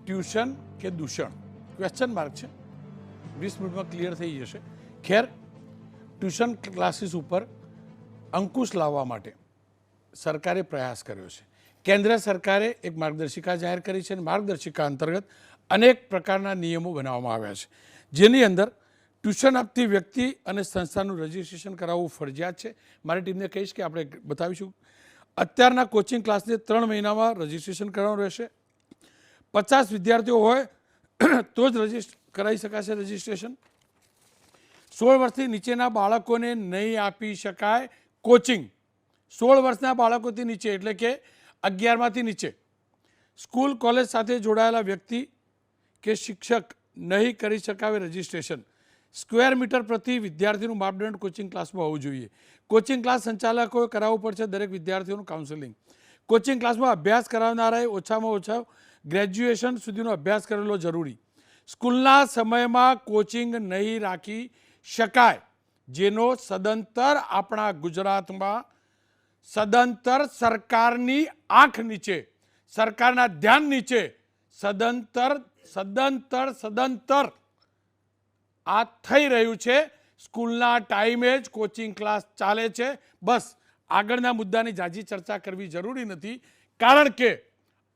Tuition કે દૂષણ? Question mark છે. 20 મિનિટમાં ક્લિયર થઈ જશે. ખેર, ટ્યુશન ક્લાસીસ ઉપર અંકુશ લાવવા માટે સરકારે પ્રયાસ કર્યો છે. કેન્દ્ર સરકારે એક માર્ગદર્શિકા જાહેર કરી છે અને માર્ગદર્શિકા અંતર્ગત અનેક પ્રકારના નિયમો બનાવવામાં આવ્યા છે, જેની અંદર ટ્યુશન આપતી વ્યક્તિ અને સંસ્થાનું રજિસ્ટ્રેશન કરાવવું ફરજિયાત છે. મારી ટીમને કહીશ કે આપણે બતાવીશું. અત્યારના કોચિંગ ક્લાસને 3 મહિનામાં રજિસ્ટ્રેશન કરવાનું રહેશે. 50 વિદ્યાર્થીઓ હોય તો જ કરાવી શકાશે રજિસ્ટ્રેશન. 16 વર્ષથી નીચેના બાળકોને નહીં આપી શકાય કોચિંગ. 16 વર્ષના બાળકોથી નીચે એટલે કે 11માંથી નીચે સ્કૂલ કોલેજ સાથે જોડાયેલા વ્યક્તિ કે શિક્ષક નહીં કરી શકાવે રજિસ્ટ્રેશન. સ્ક્વેર મીટર પ્રતિ વિદ્યાર્થીનું માપદંડ કોચિંગ ક્લાસમાં હોવું જોઈએ. કોચિંગ ક્લાસ સંચાલકોએ કરાવવું પડશે દરેક વિદ્યાર્થીઓનું કાઉન્સેલિંગ. કોચિંગ ક્લાસમાં અભ્યાસ કરાવનારાએ ઓછામાં ઓછા ગ્રેજ્યુએશન સુધીનો અભ્યાસ કરેલો જરૂરી. સ્કૂલના સમયમાં કોચિંગ નહીં રાખી શકાય, જેનો સદંતર આપણા ગુજરાતમાં સદંતર સરકારની આંખ નીચે, સરકારના ધ્યાન નીચે સદંતર આ થઈ રહ્યું છે. સ્કૂલના ટાઈમે જ કોચિંગ ક્લાસ ચાલે છે. બસ આગળના મુદ્દાની ઝાઝી ચર્ચા કરવી જરૂરી નથી, કારણ કે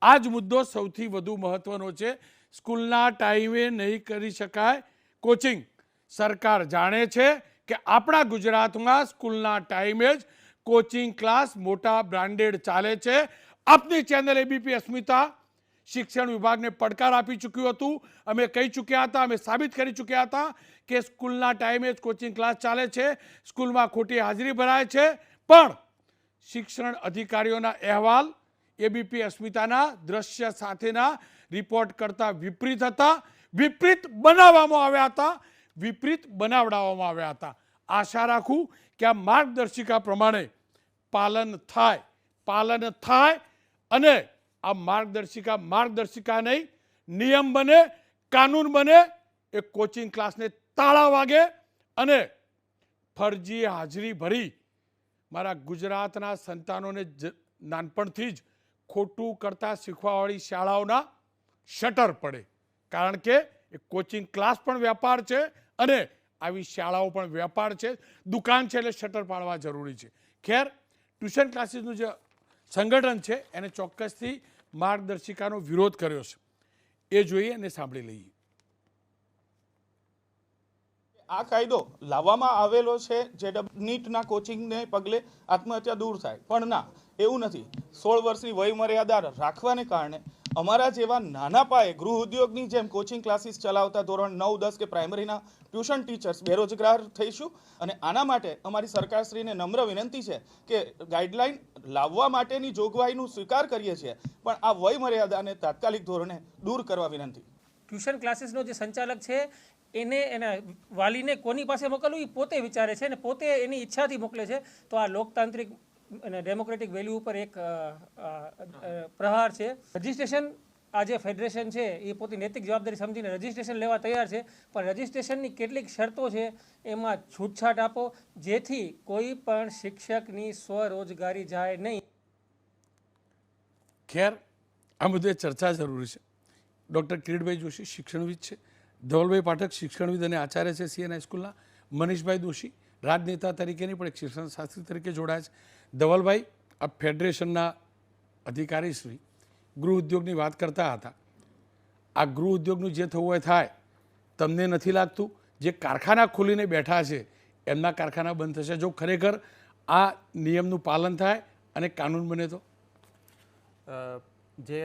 આ જ મુદ્દો સૌથી વધુ મહત્વનો છે. સ્કૂલના ટાઈમે નહીં કરી શકાય કોચિંગ. સરકાર જાણે છે કે આપણા ગુજરાતમાં સ્કૂલના ટાઈમે જ કોચિંગ ક્લાસ મોટા બ્રાન્ડેડ ચાલે છે. આપની ચેનલ એબીપી અસ્મિતા શિક્ષણ વિભાગને પડકાર આપી ચૂક્યું હતું. અમે કહી ચૂક્યા હતા, અમે સાબિત કરી ચૂક્યા હતા કે સ્કૂલના ટાઈમે જ કોચિંગ ક્લાસ ચાલે છે, સ્કૂલમાં ખોટી હાજરી ભરાય છે. પણ શિક્ષણ અધિકારીઓના અહેવાલ એબીપી અસ્મિતાના દ્રશ્ય સાથેના રિપોર્ટ કરતાં વિપરીત હતા. વિપરીત બનાવવામાં આવ્યા હતા, વિપરીત બનાવડાવવામાં આવ્યા હતા. આશા રાખું કે આ માર્ગદર્શિકા પ્રમાણે પાલન થાય અને આ માર્ગદર્શિકા નહીં, નિયમ બને, કાનૂન બને. એ કોચિંગ ક્લાસને તાળા વાગે અને ફરજી હાજરી ભરી મારા ગુજરાતના સંતાનોને નાનપણથી જ ખોટું કરતા શીખવાવાળી શાળાઓના શટર પડે. કારણ કે એ કોચિંગ ક્લાસ પણ વ્યાપાર છે અને આવી શાળાઓ પણ વ્યાપાર છે. દુકાન છે એટલે શટર પાડવા જરૂરી છે. ખેર, ટ્યુશન ક્લાસીસનું જે સંગઠન છે એને ચોક્કસથી માર્ગદર્શિકાનો વિરોધ કર્યો છે. એ જોઈએ અને સાંભળી લઈએ. આ કાયદો લાવવામાં આવેલો છે જે નીટના કોચિંગને પગલે આત્મહત્યા દૂર થાય, પણ ના, એવું નથી. 16 વર્ષની વયમર્યાદા રાખવાને કારણે અમારા જેવા નાના પાયે ગૃહ ઉદ્યોગની જેમ કોચિંગ ક્લાસીસ ચલાવતા ધોરણ 9, 10 કે પ્રાઇમરીના ટ્યુશન ટીચર્સ બેરોજગાર થઈશું. અને આના માટે અમારી સરકારશ્રીને નમ્ર વિનંતી છે કે ગાઈડલાઈન લાવવા માટેની જોગવાઈનું સ્વીકાર કરીએ છીએ, પણ આ વયમર્યાદાને તાત્કાલિક ધોરણે દૂર કરવા વિનંતી. ટ્યુશન ક્લાસીસનો જે સંચાલક છે એને એના વાલીને કોની પાસે મોકલવું એ પોતે વિચારે છે અને પોતે એની ઈચ્છાથી મોકલે છે. તો આ લોકતાંત્રિક અને ડેમોક્રેટિક વેલ્યુ ઉપર એક પ્રહાર છે. રજિસ્ટ્રેશન આ જે ફેડરેશન છે એ પોતે નૈતિક જવાબદારી સમજીને રજિસ્ટ્રેશન લેવા તૈયાર છે, પણ રજિસ્ટ્રેશનની કેટલીક શરતો છે એમાં છૂટછાટ આપો, જેથી કોઈ પણ શિક્ષકની સ્વરોજગારી જાય નહીં. ખેર, આ મુદ્દે ચર્ચા જરૂરી છે. ડૉક્ટર કિરીટભાઈ જોશી શિક્ષણવિદ છે, ધવલભાઈ પાઠક શિક્ષણવિદ અને આચાર્ય છે CN હાઈસ્કૂલના, મનીષભાઈ દોશી રાજનેતા તરીકેની પણ એક શિક્ષણ શાસ્ત્રી તરીકે જોડાયા છે. ધવલભાઈ, આ ફેડરેશનના અધિકારી શ્રી ગૃહ ઉદ્યોગની વાત કરતા હતા. આ ગૃહ ઉદ્યોગનું જે થવું હોય થાય. તમને નથી લાગતું જે કારખાના ખોલીને બેઠા છે એમના કારખાના બંધ થશે જો ખરેખર આ નિયમનું પાલન થાય અને કાનૂન બને તો? જે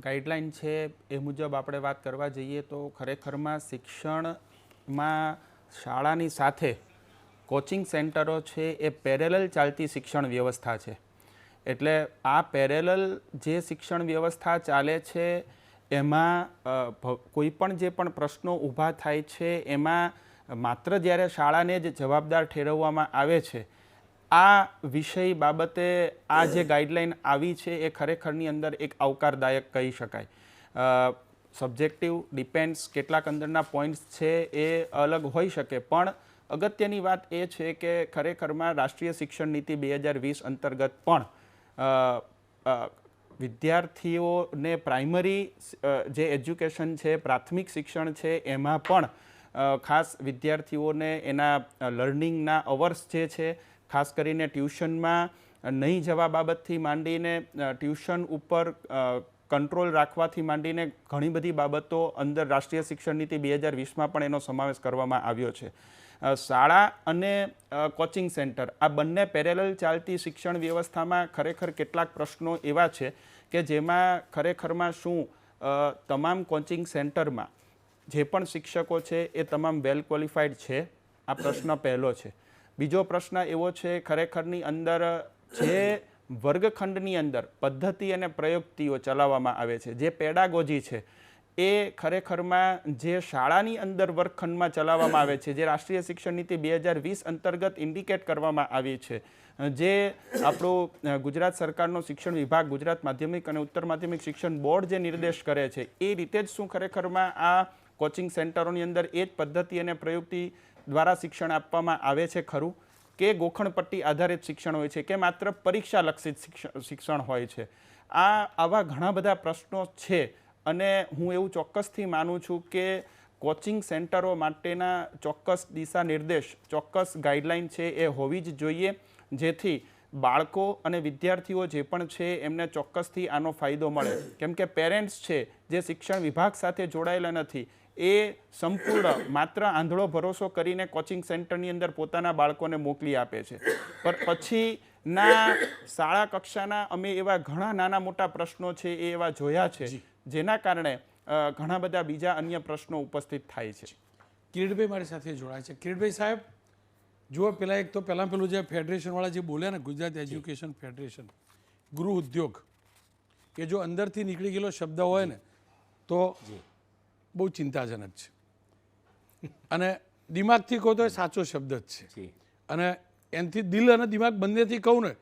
ગાઈડલાઈન છે એ મુજબ આપણે વાત કરવા જઈએ તો ખરેખરમાં શિક્ષણમાં શાળાની સાથે કોચિંગ સેન્ટરો છે એ પેરેલલ ચાલતી શિક્ષણ વ્યવસ્થા છે. એટલે આ પેરેલલ જે શિક્ષણ વ્યવસ્થા ચાલે છે એમાં કોઈ પણ જે પણ પ્રશ્નો ઊભા થાય છે એમાં માત્ર જ્યારે શાળાને જ જવાબદાર ઠેરવવામાં આવે છે. આ વિષય બાબતે આ જે ગાઈડલાઈન આવી છે એ ખરેખરની અંદર એક આવકારદાયક કહી શકાય. સબ્જેક્ટિવ ડિપેન્ડ્સ કેટલાક અંદરના પોઈન્ટ્સ છે એ અલગ હોઈ શકે, પણ અગત્યની વાત એ છે કે ખરેખરમાં રાષ્ટ્રીય શિક્ષણ નીતિ 2020 અંતર્ગત પણ વિદ્યાર્થીઓને પ્રાઇમરી જે એજ્યુકેશન છે, પ્રાથમિક શિક્ષણ છે, એમાં પણ ખાસ વિદ્યાર્થીઓને એના લર્નિંગના અવર્સ જે છે, ખાસ કરીને ટ્યુશનમાં નહીં જવા બાબતથી માંડીને ટ્યુશન ઉપર કંટ્રોલ રાખવાથી માંડીને ઘણી બધી બાબતો અંદર રાષ્ટ્રીય શિક્ષણ નીતિ 2020માં પણ એનો સમાવેશ કરવામાં આવ્યો છે. શાળા અને કોચિંગ સેન્ટર આ બંને પેરેલલ ચાલતી શિક્ષણ વ્યવસ્થામાં ખરેખર કેટલાક પ્રશ્નો એવા છે કે જેમાં ખરેખરમાં શું તમામ કોચિંગ સેન્ટરમાં જે પણ શિક્ષકો છે એ તમામ વેલ ક્વોલિફાઈડ છે? આ પ્રશ્ન પહેલો છે. બીજો પ્રશ્ન એવો છે ખરેખરની અંદર જે વર્ગખંડની અંદર પદ્ધતિ અને પ્રયુક્તિઓ ચલાવવામાં આવે છે, જે પેડાગોજી છે, એ ખરેખરમાં જે શાળાની અંદર વર્ગખંડમાં ચલાવવામાં આવે છે, જે રાષ્ટ્રીય શિક્ષણ નીતિ 2020 અંતર્ગત ઇન્ડિકેટ કરવામાં આવી છે, જે આપણું ગુજરાત સરકારનો શિક્ષણ વિભાગ, ગુજરાત માધ્યમિક અને ઉત્તર માધ્યમિક શિક્ષણ બોર્ડ જે નિર્દેશ કરે છે, એ રીતે જ શું ખરેખરમાં આ કોચિંગ સેન્ટરોની અંદર એ જ પદ્ધતિ અને પ્રયુક્તિ દ્વારા શિક્ષણ આપવામાં આવે છે ખરું, કે ગોખણપટ્ટી આધારિત શિક્ષણ હોય છે, કે માત્ર પરીક્ષા લક્ષિત શિક્ષણ હોય છે? આવા ઘણા બધા પ્રશ્નો છે અને હું એવું ચોક્કસથી માનું છું કે કોચિંગ સેન્ટરો માટેના ચોક્કસ દિશા નિર્દેશ, ચોક્કસ ગાઈડલાઈન છે એ હોવી જ જોઈએ, જેથી બાળકો અને વિદ્યાર્થીઓ જે પણ છે એમને ચોક્કસથી આનો ફાયદો મળે. કેમ કે પેરેન્ટ્સ છે જે શિક્ષણ વિભાગ સાથે જોડાયેલા નથી, એ સંપૂર્ણ માત્ર આંધળો ભરોસો કરીને કોચિંગ સેન્ટરની અંદર પોતાના બાળકોને મોકલી આપે છે. પણ પછીના શાળા કક્ષાના અમે એવા ઘણા નાના મોટા પ્રશ્નો છે એ એવા જોયા છે, જેના કારણે ઘણા બધા બીજા અન્ય પ્રશ્નો ઉપસ્થિત થાય છે. કિરીટભાઈ મારી સાથે જોડાય છે. કિરીટભાઈ સાહેબ, જુઓ, પેલું જે ફેડરેશનવાળા જે બોલ્યા ને, ગુજરાત એજ્યુકેશન ફેડરેશન, ગૃહ ઉદ્યોગ, એ જો અંદરથી નીકળી ગયેલો શબ્દ હોય ને તો બહુ ચિંતાજનક છે. અને દિમાગથી કહો તો એ સાચો શબ્દ જ છે. અને એનાથી દિલ અને દિમાગ બંનેથી કહું ને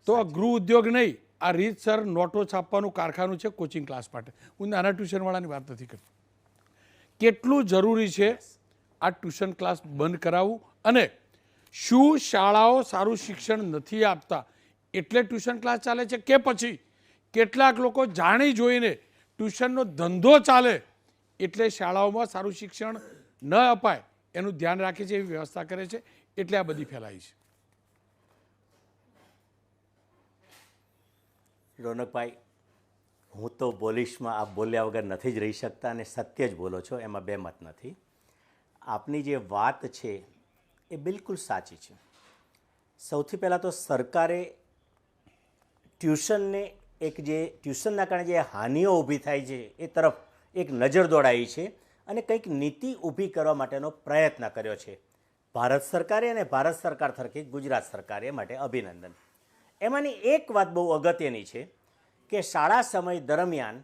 તો આ ગૃહ ઉદ્યોગ નહીં, આ રીતસર નોટો છાપવાનું કારખાનું છે કોચિંગ ક્લાસ માટે. હું નાના ટ્યુશનવાળાની વાત નથી કરતો. કેટલું જરૂરી છે આ ટ્યુશન ક્લાસ બંધ કરાવવું? અને શું શાળાઓ સારું શિક્ષણ નથી આપતા એટલે ટ્યુશન ક્લાસ ચાલે છે, કે પછી કેટલાક લોકો જાણી જોઈને ટ્યુશનનો ધંધો ચાલે એટલે શાળાઓમાં સારું શિક્ષણ ન અપાય એનું ધ્યાન રાખે છે, એવી વ્યવસ્થા કરે છે, એટલે આ બધી ફેલાઈ છે? રોનકભાઈ, હું તો બોલીશમાં આપ બોલ્યા વગર નથી જ રહી શકતા, અને સત્ય જ બોલો છો, એમાં બે મત નથી. આપની જે વાત છે એ બિલકુલ સાચી છે. સૌથી પહેલાં તો સરકારે ટ્યુશનને ટ્યુશનના કારણે જે હાનિઓ ઊભી થાય છે એ તરફ એક નજર દોડાવી છે અને કંઈક નીતિ ઊભી કરવા માટેનો પ્રયત્ન કર્યો છે ભારત સરકારે, અને ભારત સરકાર તરફથી ગુજરાત સરકારે માટે અભિનંદન. એમાંની એક વાત બહુ અગત્યની છે કે શાળા સમય દરમિયાન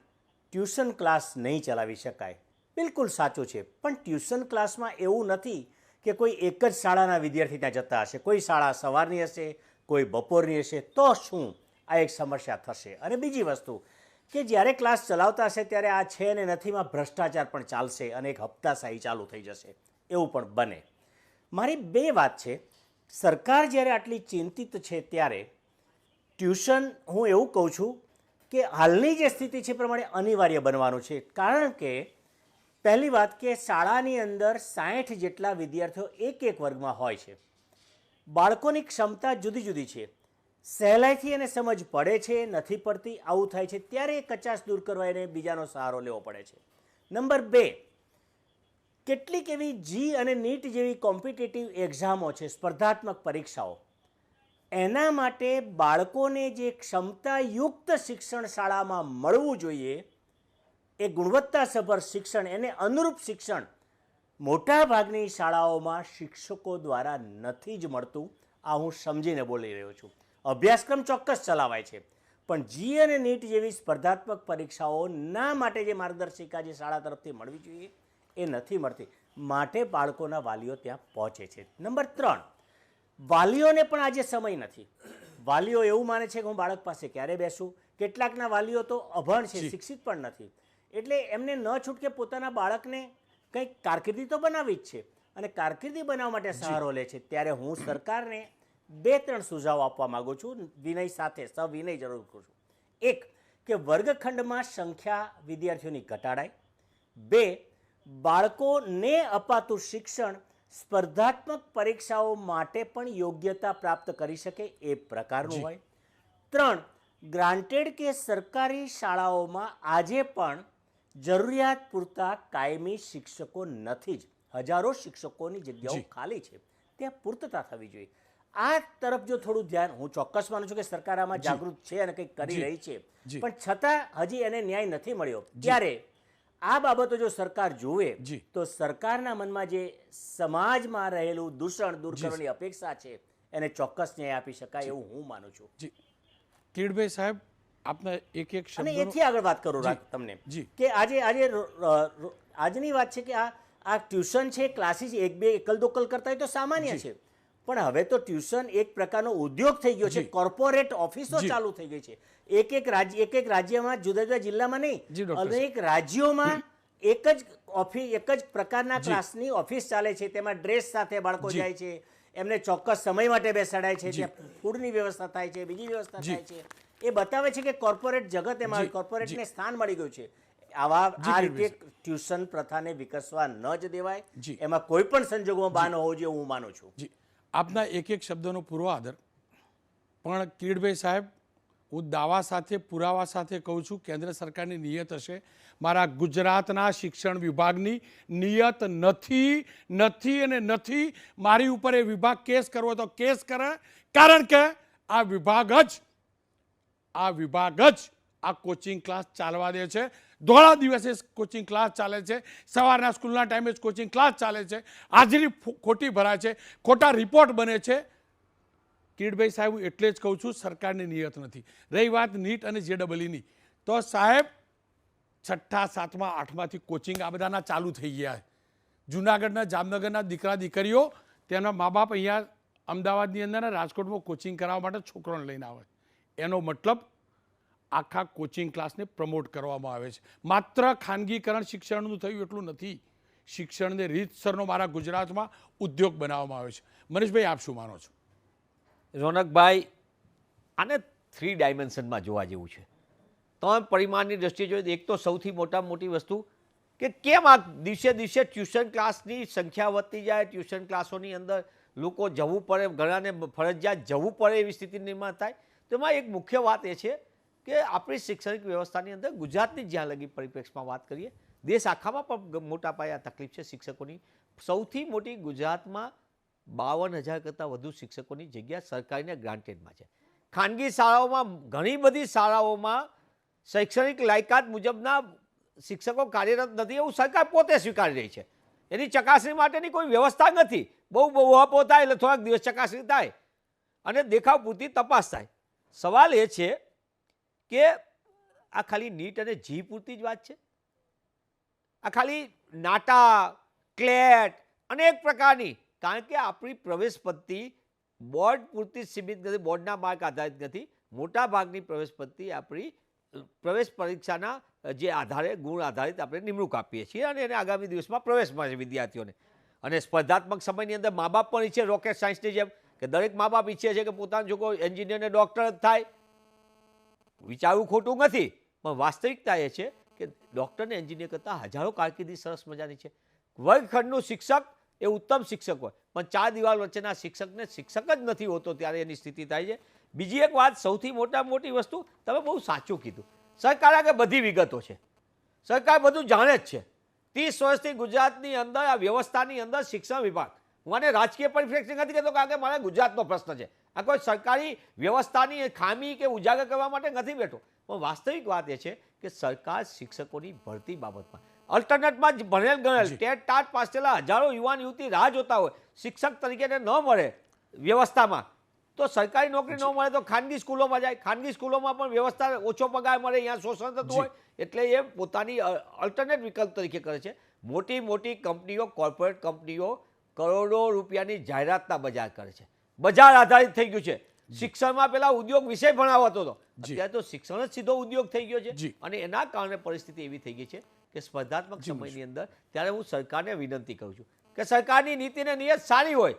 ટ્યુશન ક્લાસ નહીં ચલાવી શકાય. બિલકુલ સાચું છે, પણ ટ્યુશન ક્લાસમાં એવું નથી કે કોઈ એક જ શાળાના વિદ્યાર્થી ત્યાં જતા હશે. કોઈ શાળા સવારની હશે, કોઈ બપોરની હશે, તો શું આ એક સમસ્યા થશે. અને બીજી વસ્તુ કે જ્યારે ક્લાસ ચલાવતા હશે ત્યારે આ છે ને નથીમાં ભ્રષ્ટાચાર પણ ચાલશે અને એક હપ્તાશાહી ચાલુ થઈ જશે, એવું પણ બને. મારી બે વાત છે. સરકાર જ્યારે આટલી ચિંતિત છે ત્યારે ટ્યુશન, હું એવું કહું છું કે હાલની જે સ્થિતિ છે પ્રમાણે અનિવાર્ય બનવાનું છે. કારણ કે પહેલી વાત કે શાળાની અંદર 60 જેટલા વિદ્યાર્થીઓ એક વર્ગમાં હોય છે. બાળકોની ક્ષમતા જુદી જુદી છે. સહેલાઈથી એને સમજ પડે છે, નથી પડતી, આવું થાય છે, ત્યારે એ કચાશ દૂર કરવા એને બીજાનો સહારો લેવો પડે છે. નંબર 2, કેટલીક એવી જી અને નીટ જેવી કોમ્પિટિટિવ એક્ઝામો છે, સ્પર્ધાત્મક પરીક્ષાઓ, એના માટે બાળકોને જે ક્ષમતાયુક્ત શિક્ષણ શાળામાં મળવું જોઈએ, એ ગુણવત્તાસભર શિક્ષણ, એને અનુરૂપ શિક્ષણ મોટાભાગની શાળાઓમાં શિક્ષકો દ્વારા નથી જ મળતું. આ હું સમજીને બોલી રહ્યો છું. અભ્યાસક્રમ ચોક્કસ ચલાવાય છે, પણ જી અને નીટ જેવી સ્પર્ધાત્મક પરીક્ષાઓના માટે જે માર્ગદર્શિકા જે શાળા તરફથી મળવી જોઈએ એ નથી મળતી. માટે બાળકોના વાલીઓ ત્યાં પહોંચે છે. નંબર 3, વાલીઓને પણ આજે સમય નથી. વાલીઓ એવું માને છે કે હું બાળક પાસે ક્યારે બેસું. કેટલાકના વાલીઓ તો અભણ છે, શિક્ષિત પણ નથી, એટલે એમને ન છૂટકે પોતાના બાળકને કંઈક કારકિર્દી તો બનાવવી જ છે, અને કારકિર્દી બનાવવા માટે સહારો લે છે. ત્યારે હું સરકારને 2-3 સુઝાવ આપવા માગું છું, વિનય સાથે, સવિનય જરૂર કરું છું. એક, કે વર્ગખંડમાં સંખ્યા વિદ્યાર્થીઓની ઘટાડાય, 2 બાળકોને અપાતું શિક્ષણ સ્પર્ધાત્મક પરીક્ષાઓ માટે પણ યોગ્યતા પ્રાપ્ત કરી શકે એ પ્રકારનું હોય, 3 ગ્રાન્ટેડ કે સરકારી શાળાઓમાં આજે પણ જરૂરિયાત પૂરતા કાયમી શિક્ષકો નથી જ, હજારો શિક્ષકોની જગ્યાઓ ખાલી છે, ત્યાં પૂર્તતા થવી જોઈએ. આ તરફ જો થોડું ધ્યાન, હું ચોક્કસ માનું છું કે સરકાર આમાં જાગૃત છે અને કંઈક કરી રહી છે, પણ છતાં હજી એને ન્યાય નથી મળ્યો. ત્યારે આ બાબતો જો સરકાર જુએ તો સરકારના મનમાં જે સમાજમાં રહેલું દૂષણ દૂર કરવાની અપેક્ષા છે એને ચોક્કસ ન્યાય આપી શકાય એવું હું માનું છું. કિરીટભાઈ સાહેબ, આપને એક એક અને શબ્દ એથી આગળ વાત કરું તમને કે આજની વાત છે કે આ ટ્યુશન છે, ક્લાસીસ એક બે એકલ દોકલ કરતા હોય તો સામાન્ય છે, પણ હવે તો ટ્યુશન એક પ્રકારનો ઉદ્યોગ થઈ ગયો છે, કોર્પોરેટ ઓફિસો ચાલુ થઈ ગઈ છે. એક એક રાજ્યમાં, જુદા જુદા જિલ્લામાં નહીં, અનેક રાજ્યોમાં એક જ પ્રકારના ક્લાસની ઓફિસ ચાલે છે. તેમાં ડ્રેસ સાથે બાળકો જાય છે, એમને ચોક્કસ સમય માટે બેસાડાય છે, ત્યાં ફૂડની વ્યવસ્થા થાય છે, બીજી વ્યવસ્થા થાય છે. એ બતાવે છે કે કોર્પોરેટ જગત એમાં, કોર્પોરેટને સ્થાન મળી ગયું છે. આ રીતે ટ્યુશન પ્રથાને વિકસવા ન જ દેવાય, એમાં કોઈ પણ સંજોગોમાં બાન હોવો જોઈએ હું માનું છું. આપના એક એક શબ્દનો પૂરો આદર, પણ કિરીટભાઈ સાહેબ, હું દાવા સાથે, પુરાવા સાથે કહું છું, કેન્દ્ર સરકારની નિયત હશે, મારા ગુજરાતના શિક્ષણ વિભાગની નિયત નથી અને નથી. મારી ઉપર એ વિભાગ કેસ કરવો તો કેસ કરે, કારણ કે આ વિભાગ જ આ કોચિંગ ક્લાસ ચાલવા દે છે. ધોળા દિવસે કોચિંગ ક્લાસ ચાલે છે, સવારના સ્કૂલના ટાઈમે જ કોચિંગ ક્લાસ ચાલે છે, હાજરી ખોટી ભરાય છે, ખોટા રિપોર્ટ બને છે. કિરીટભાઈ સાહેબ, હું એટલે જ કહું છું સરકારની નિયત નથી. રહી વાત નીટ અને JEEની, તો સાહેબ 6ઠ્ઠા 7મા 8માંથી કોચિંગ આ બધાના ચાલુ થઈ ગયા. જુનાગઢના, જામનગરના દીકરા દીકરીઓ તેના મા બાપ અહીંયા અમદાવાદની અંદર, રાજકોટમાં કોચિંગ કરાવવા માટે છોકરાઓને લઈને આવે. એનો મતલબ આખા કોચિંગ ક્લાસને પ્રમોટ કરવામાં આવે છે. માત્ર ખાનગીકરણ શિક્ષણનું થયું એટલું નથી, શિક્ષણને રીતસરનો મારા ગુજરાતમાં ઉદ્યોગ બનાવવામાં આવે છે. મનીષભાઈ, આપ શું માનો છો? રોનકભાઈ, આને 3 ડાયમેન્શનમાં જોવા જેવું છે. 3 પરિમાણની દ્રષ્ટિએ જોઈએ. એક તો સૌથી મોટી વસ્તુ કે કેમ આ દિવસે દિવસે ટ્યુશન ક્લાસની સંખ્યા વધતી જાય, ટ્યુશન ક્લાસોની અંદર લોકો જવું પડે, ઘણાને ફરજિયાત જવું પડે એવી સ્થિતિ નિર્માણ થાય. તો એમાં એક મુખ્ય વાત એ છે કે આપણી શૈક્ષણિક વ્યવસ્થાની અંદર ગુજરાતની જ્યાં લગી પરિપ્રેક્ષમાં વાત કરીએ, દેશ આખામાં પણ મોટા પાયે આ તકલીફ છે શિક્ષકોની. સૌથી મોટી ગુજરાતમાં 52,000 કરતાં વધુ શિક્ષકોની જગ્યા સરકારીને ગ્રાન્ટેડમાં છે. ખાનગી શાળાઓમાં, ઘણી બધી શાળાઓમાં શૈક્ષણિક લાયકાત મુજબના શિક્ષકો કાર્યરત નથી એવું સરકાર પોતે સ્વીકારી રહી છે. એની ચકાસણી માટેની કોઈ વ્યવસ્થા નથી. બહુ અપો થાય એટલે થોડાક દિવસ ચકાસણી થાય અને દેખાવ પૂરતી તપાસ થાય. સવાલ એ છે કે આ ખાલી નીટ અને જી પૂરતી જ વાત છે? આ ખાલી નાટા, ક્લેટ, અનેક પ્રકારની, કારણ કે આપણી પ્રવેશ પદ્ધતિ બોર્ડ પૂરતી સીમિત નથી, બોર્ડના માર્ક આધારિત નથી. મોટા ભાગની પ્રવેશ પદ્ધતિ આપણી પ્રવેશ પરીક્ષાના જે આધારે, ગુણ આધારિત આપણે નિમણૂક આપીએ છીએ અને એને આગામી દિવસમાં પ્રવેશ મળે છે વિદ્યાર્થીઓને. અને સ્પર્ધાત્મક સમયની અંદર મા બાપ પણ ઈચ્છે, રોકેટ સાયન્સની જેમ કે દરેક મા બાપ ઈચ્છે છે કે પોતાનો છોકરો એન્જિનિયર ને ડૉક્ટર જ થાય. વિચારવું ખોટું નથી, પણ વાસ્તવિકતા એ છે કે ડૉક્ટર ને એન્જિનિયર કરતાં હજારો કારકિર્દી સરસ મજાની છે. વર્ગખંડનું શિક્ષક એ ઉત્તમ શિક્ષક હોય, પણ 4 દિવાલ વચ્ચેના શિક્ષકને શિક્ષક જ નથી હોતો ત્યારે એની સ્થિતિ થાય છે. બીજી એક વાત, સૌથી મોટી વસ્તુ, તમે બહુ સાચું કીધું, સરકાર આગળ બધી વિગતો છે, સરકાર બધું જાણે જ છે. 30 વર્ષથી ગુજરાતની અંદર આ વ્યવસ્થાની અંદર શિક્ષણ વિભાગ, હું આને રાજકીય પરિપ્રેક્ષી નથી કહેતો, કારણ કે મારા ગુજરાતનો પ્રશ્ન છે. આ કોઈ સરકારી વ્યવસ્થાની ખામી કે ઉજાગર કરવા માટે નથી બેઠો, પણ વાસ્તવિક વાત એ છે કે સરકાર શિક્ષકોની ભરતી બાબતમાં અલ્ટરનેટમાં ભણેલ ગણેલ ટેટ ટાટ પાસ થયેલા હજારો યુવાન યુવતી રાહ જોતા હોય, શિક્ષક તરીકે ન મળે વ્યવસ્થામાં, તો સરકારી નોકરી ન મળે તો ખાનગી સ્કૂલોમાં જાય. ખાનગી સ્કૂલોમાં પણ વ્યવસ્થા ઓછો પગાર મળે, અહીંયા શોષણ થતું હોય, એટલે એ પોતાની અલ્ટરનેટ વિકલ્પ તરીકે કરે છે. મોટી કંપનીઓ, કોર્પોરેટ કંપનીઓ કરોડો રૂપિયાની જાહેરાતના બજાર કરે છે. બજાર આધારિત થઈ ગયું છે. શિક્ષણમાં પેલા ઉદ્યોગ વિષય ભણાવતો હતો, અત્યારે તો શિક્ષણ જ સીધો ઉદ્યોગ થઈ ગયો છે. અને એના કારણે પરિસ્થિતિ એવી થઈ ગઈ છે કે સ્પર્ધાત્મક સમયની અંદર ત્યારે હું સરકારને વિનંતી કરું છું કે સરકારની નીતિને નિયત સારી હોય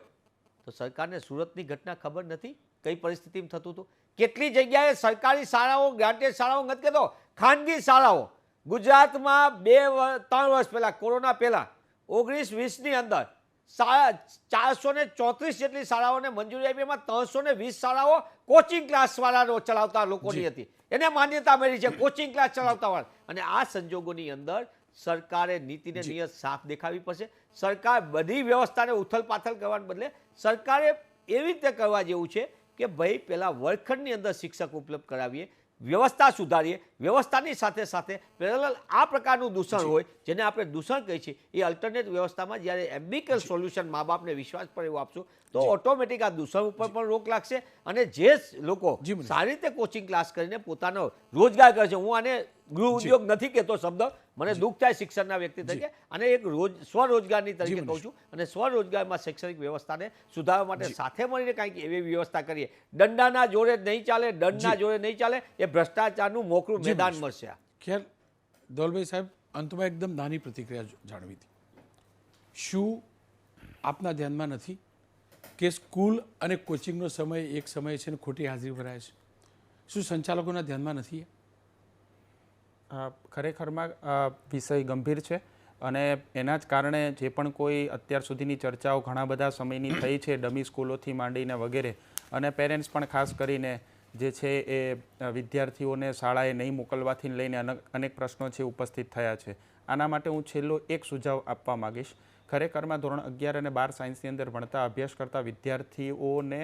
તો સરકારને સુરતની ઘટના ખબર નથી કઈ પરિસ્થિતિમાં થતું હતું, કેટલી જગ્યાએ સરકારી શાળાઓ, ગ્રાન્ટેડ શાળાઓ નથી કહેતો, ખાનગી શાળાઓ ગુજરાતમાં 3 વર્ષ પહેલાં, કોરોના પહેલાં 19-20ની અંદર 434 જેટલી શાળાઓને મંજૂરી આપી. એમાં 320 શાળાઓ કોચિંગ ક્લાસવાળાનો ચલાવતા લોકોની હતી, એને માન્યતા મળી છે કોચિંગ ક્લાસ ચલાવતા વાળા. અને આ સંજોગોની અંદર સરકારે નીતિને નિયત સાફ દેખાવી પડશે. સરકાર બધી વ્યવસ્થાને ઉથલપાથલ કરવાને બદલે સરકારે એવી રીતે કરવા જેવું છે કે ભાઈ પહેલા વર્ગખંડની અંદર શિક્ષક ઉપલબ્ધ કરાવીએ, વ્યવસ્થા સુધારીએ, વ્યવસ્થાની સાથે સાથે પેરેલલ આ પ્રકારનું દૂષણ હોય જેને આપણે દૂષણ કહીએ છીએ એ અલ્ટરનેટ વ્યવસ્થામાં જ્યારે એમ્બિકલ સોલ્યુશન મા બાપને વિશ્વાસ પર એવું આપશું તો ઓટોમેટિક આ દૂષણ ઉપર પણ રોક લાગશે. અને જે લોકો સારી રીતે કોચિંગ ક્લાસ કરીને પોતાનો રોજગાર કરે છે, હું આને ગૃહ ઉદ્યોગ નથી કહેતો શબ્દ, મને દુઃખ થાય શિક્ષણના વ્યક્તિ તરીકે, અને એક સ્વરોજગારની તરીકે કહું છું. અને સ્વરોજગારમાં શૈક્ષણિક વ્યવસ્થાને સુધારવા માટે સાથે મળીને કંઈક એવી વ્યવસ્થા કરીએ. દંડાના જોડે નહીં ચાલે, દંડના જોડે નહીં ચાલે, એ ભ્રષ્ટાચારનું મોકળું મેદાન મળશે. ખેર ધવલભાઈ સાહેબ, અંતમાં એકદમ નાની પ્રતિક્રિયા જાણવી હતી. શું આપના ધ્યાનમાં નથી કે સ્કૂલ અને કોચિંગનો સમય એક સમય છે ને ખોટી હાજરી ભરાય છે? શું સંચાલકોના ધ્યાનમાં નથી? ખરેખરમાં વિષય ગંભીર છે અને એના જ કારણે જે પણ કોઈ અત્યાર સુધીની ચર્ચાઓ ઘણા બધા સમયની થઈ છે, ડમી સ્કૂલોથી માંડીને વગેરે, અને પેરેન્ટ્સ પણ ખાસ કરીને જે છે એ વિદ્યાર્થીઓને શાળાએ નહીં મોકલવાથી લઈને અનેક પ્રશ્નો છે ઉપસ્થિત થયા છે. આના માટે હું છેલ્લો એક સુઝાવ આપવા માગીશ. ખરેખરમાં ધોરણ 11 અને 12 સાયન્સની અંદર ભણતા અભ્યાસ કરતા વિદ્યાર્થીઓને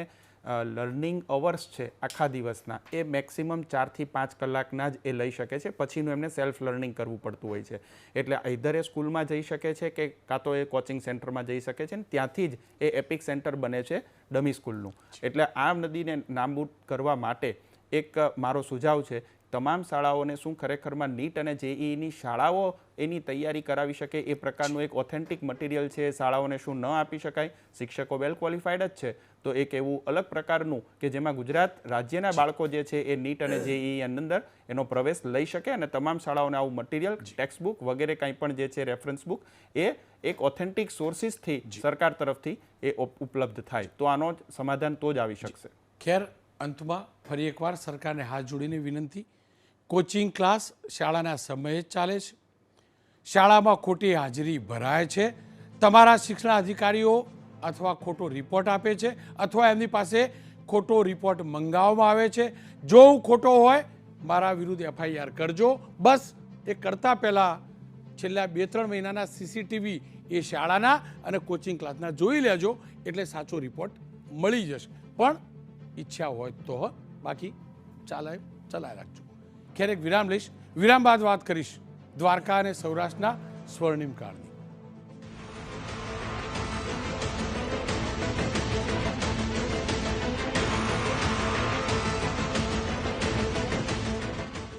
લર્નિંગ અવર્સ છે આખા દિવસના એ મેક્સિમમ 4 થી 5 કલાકના જ એ લઈ શકે છે. પછીનું એમને સેલ્ફ લર્નિંગ કરવું પડતું હોય છે. એટલે આઈધર એ સ્કૂલમાં જઈ શકે છે કે કાં તો એ કોચિંગ સેન્ટરમાં જઈ શકે છે, ને ત્યાંથી જ એ એપિક સેન્ટર બને છે ડમી સ્કૂલનું. એટલે આ નદીને નાબૂદ કરવા માટે એક મારો સુઝાવ છે, તમામ શાળાઓને શું ખરેખરમાં નીટ અને જેઈની શાળાઓ એની તૈયારી કરાવી શકે એ પ્રકારનું એક ઓથેન્ટિક મટીરિયલ છે શાળાઓને શું ન આપી શકાય? શિક્ષકો વેલ ક્વોલિફાઈડ જ છે, તો એક એવું અલગ પ્રકારનું કે જેમાં ગુજરાત રાજ્યના બાળકો જે છે એ નીટ અને જેઈ અંદર એનો પ્રવેશ લઈ શકે, અને તમામ શાળાઓને આવું મટીરિયલ, ટેક્સ્ટ બુક વગેરે કંઈ પણ જે છે રેફરન્સ બુક એ એક ઓથેન્ટિક સોર્સિસથી સરકાર તરફથી એ ઉપલબ્ધ થાય, તો આનો સમાધાન તો જ આવી શકશે. ખેર અંતમાં ફરી એકવાર સરકારને હાથ જોડીને વિનંતી, કોચિંગ ક્લાસ શાળાના સમયે જ ચાલે છે, શાળામાં ખોટી હાજરી ભરાય છે, તમારા શિક્ષણ અધિકારીઓ અથવા ખોટો રિપોર્ટ આપે છે અથવા એમની પાસે ખોટો રિપોર્ટ મંગાવવામાં આવે છે. જો ખોટો હોય મારા વિરુદ્ધ FIR કરજો. બસ એ કરતાં પહેલાં છેલ્લા 2-3 મહિનાના CCTV એ શાળાના અને કોચિંગ ક્લાસના જોઈ લેજો, એટલે સાચો રિપોર્ટ મળી જશે. પણ ઈચ્છા હોય તો, બાકી ચલાવી રાખજો. ખેર એક વિરામ લઈશ, વિરામ બાદ વાત કરીશ દ્વારકા અને સૌરાષ્ટ્રના સ્વર્ણિમ કાળની.